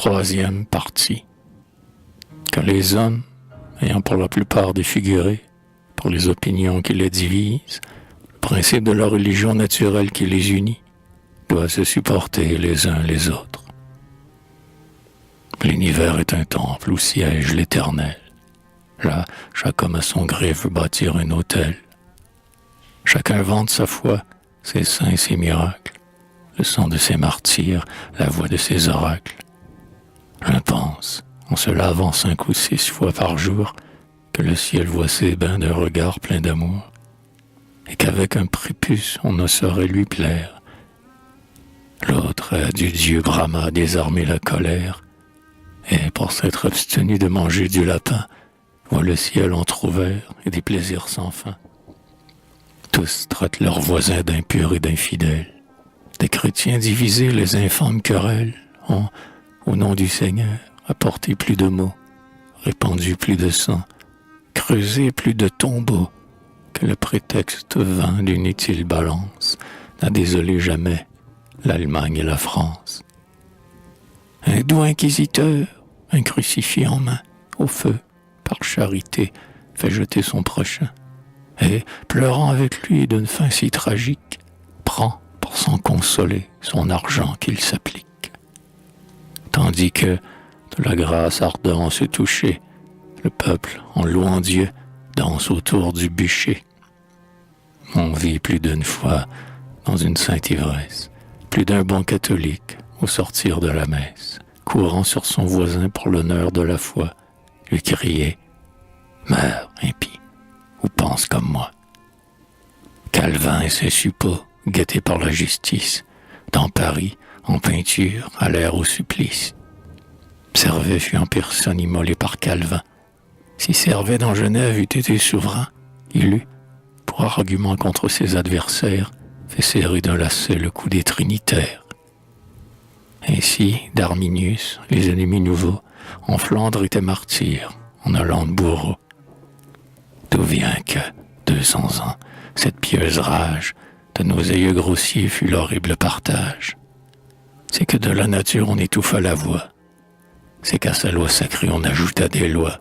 Troisième partie. Que les hommes, ayant pour la plupart défiguré, pour les opinions qui les divisent, le principe de la religion naturelle qui les unit, doivent se supporter les uns les autres. L'univers est un temple où siège l'Éternel. Là, chaque homme à son gré veut bâtir un autel. Chacun vante sa foi, ses saints et ses miracles, le sang de ses martyrs, la voix de ses oracles. L'un pense, en se lavant 5 ou 6 fois par jour, que le ciel voit ses bains d'un regard plein d'amour, et qu'avec un prépuce on ne saurait lui plaire. L'autre a du Dieu Brahma désarmé la colère, et pour s'être abstenu de manger du lapin, voit le ciel entrouvert et des plaisirs sans fin. Tous traitent leurs voisins d'impurs et d'infidèles. Des chrétiens divisés, les infâmes querelles ont, au nom du Seigneur, apporté plus de maux, répandu plus de sang, creusé plus de tombeaux, que le prétexte vain d'une utile balance n'a désolé jamais l'Allemagne et la France. Un doux inquisiteur, un crucifix en main, au feu, par charité, fait jeter son prochain, et, pleurant avec lui d'une fin si tragique, prend, pour s'en consoler, son argent qu'il s'applique. Tandis que, de la grâce ardent se toucher, le peuple, en louant Dieu, danse autour du bûcher. On vit plus d'une fois dans une sainte ivresse, plus d'un bon catholique, au sortir de la messe, courant sur son voisin pour l'honneur de la foi, lui criait « Meurs, impie, ou pense comme moi ». Calvin et ses suppôts, guettés par la justice, dans Paris, en peinture, allèrent au supplice. Servet fut en personne immolé par Calvin. Si Servet dans Genève eût été souverain, il eût, pour argument contre ses adversaires, fait serrer d'un lacet le cou des trinitaires. Ainsi, d'Arminius, les ennemis nouveaux, en Flandre étaient martyrs, en Hollande bourreaux. D'où vient que, 200 ans, cette pieuse rage de nos aïeux grossiers fut l'horrible partage? C'est que de la nature on étouffa la voix. C'est qu'à sa loi sacrée on ajouta des lois.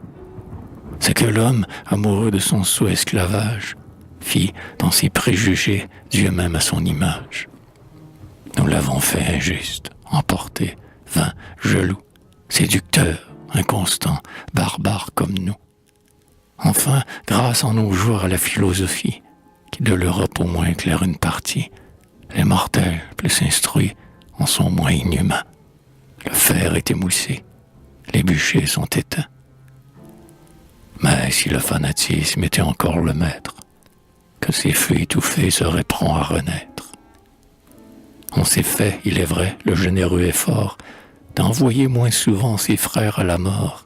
C'est que l'homme, amoureux de son sot esclavage, fit, dans ses préjugés, Dieu même à son image. Nous l'avons fait injuste, emporté, vain, jaloux, séducteur, inconstant, barbare comme nous. Enfin, grâce en nos jours à la philosophie, qui de l'Europe au moins éclaire une partie, les mortels, plus instruits, en sont moins inhumains. Le fer est émoussé, les bûchers sont éteints. Mais si le fanatisme était encore le maître, que ces feux étouffés seraient prompts à renaître. On s'est fait, il est vrai, le généreux effort d'envoyer moins souvent ses frères à la mort.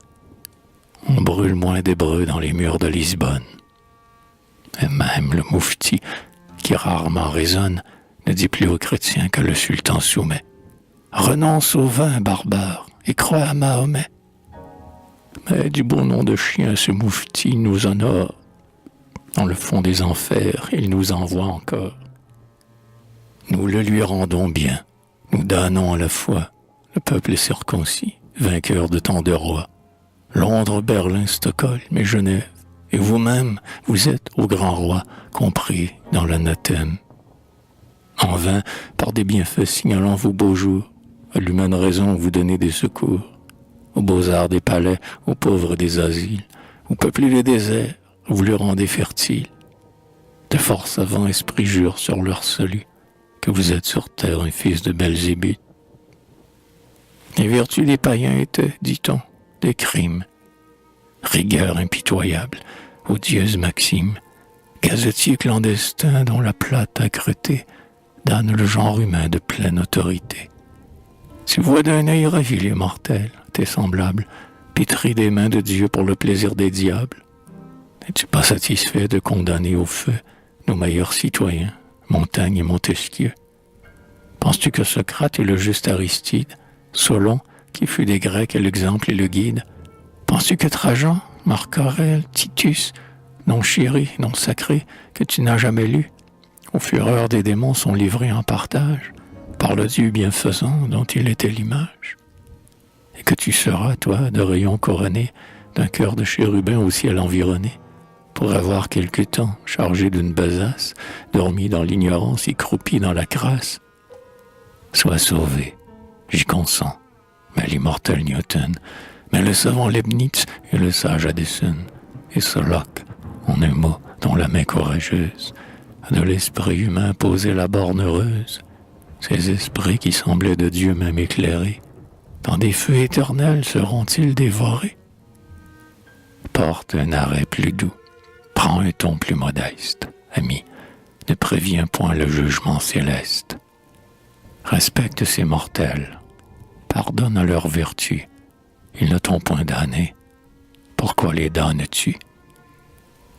On brûle moins d'Hébreux dans les murs de Lisbonne. Et même le moufti, qui rarement raisonne, ne dit plus aux chrétiens que le sultan soumet. Renonce au vin, barbare, et crois à Mahomet. Mais du bon nom de chien, ce moufti nous honore. Dans le fond des enfers, il nous envoie encore. Nous le lui rendons bien, nous donnons à la fois. Le peuple est circoncis, vainqueur de tant de rois. Londres, Berlin, Stockholm et Genève. Et vous-même, vous êtes, ô grand roi, compris dans l'anathème. En vain, par des bienfaits signalant vos beaux jours, à l'humaine raison vous donnez des secours. Aux beaux-arts des palais, aux pauvres des asiles, vous peuplez les déserts, vous les rendez fertiles. De forts savants esprits jurent sur leur salut que vous êtes sur terre un fils de Belzébuth. Les vertus des païens étaient, dit-on, des crimes. Rigueur impitoyable, odieuse maxime, gazetier clandestin dont la plate accrotée donne le genre humain de pleine autorité. Tu vois d'un œil ravi les mortels, tes semblables, pétris des mains de Dieu pour le plaisir des diables. N'es-tu pas satisfait de condamner au feu nos meilleurs citoyens, Montaigne et Montesquieu? Penses-tu que Socrate et le juste Aristide, Solon, qui fut des Grecs et l'exemple et le guide, penses-tu que Trajan, Marc Aurèle, Titus, non chéri, non sacré, que tu n'as jamais lu, aux fureurs des démons sont livrés en partage par le Dieu bienfaisant dont il était l'image? Et que tu seras, toi, de rayons couronnés, d'un cœur de chérubin au ciel environné, pour avoir quelque temps, chargé d'une besace, dormi dans l'ignorance et croupi dans la crasse. Sois sauvé, j'y consens, mais l'immortel Newton, mais le savant Leibniz et le sage Addison, et ce Locke, en un mot, dont la main courageuse a de l'esprit humain posé la borne heureuse, ces esprits qui semblaient de Dieu même éclairés, dans des feux éternels seront-ils dévorés? Porte un arrêt plus doux, prends un ton plus modeste, ami, ne préviens point le jugement céleste. Respecte ces mortels, pardonne à leurs vertus, ils ne t'ont point damné, pourquoi les damnes-tu?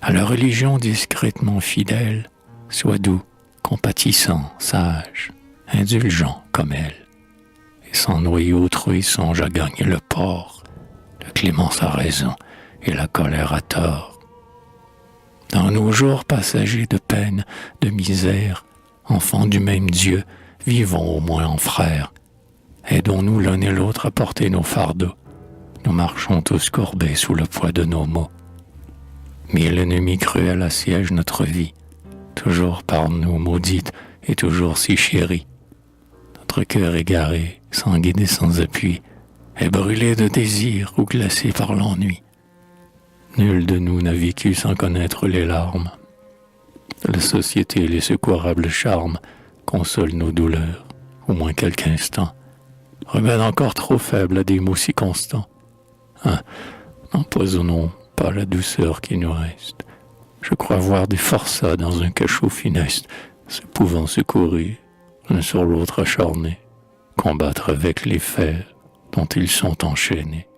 À la religion discrètement fidèle, sois doux, compatissant, sage, indulgent comme elle, et sans noyer autrui songe à gagner le port, la clémence a raison et la colère a tort. Dans nos jours passagers de peine, de misère, enfants du même Dieu, vivons au moins en frères. Aidons-nous l'un et l'autre à porter nos fardeaux. Nous marchons tous courbés sous le poids de nos maux. Mais l'ennemi cruel assiège notre vie, toujours par nous maudite et toujours si chérie. Notre cœur égaré, sans guide et sans appui, est brûlé de désir ou glacé par l'ennui. Nul de nous n'a vécu sans connaître les larmes. La société et les secourables charmes consolent nos douleurs, au moins quelque instant, remède encore trop faible à des maux si constants. N'empoisonnons pas la douceur qui nous reste. Je crois voir des forçats dans un cachot funeste, se pouvant secourir, l'un sur l'autre acharnés, combattre avec les fers dont ils sont enchaînés.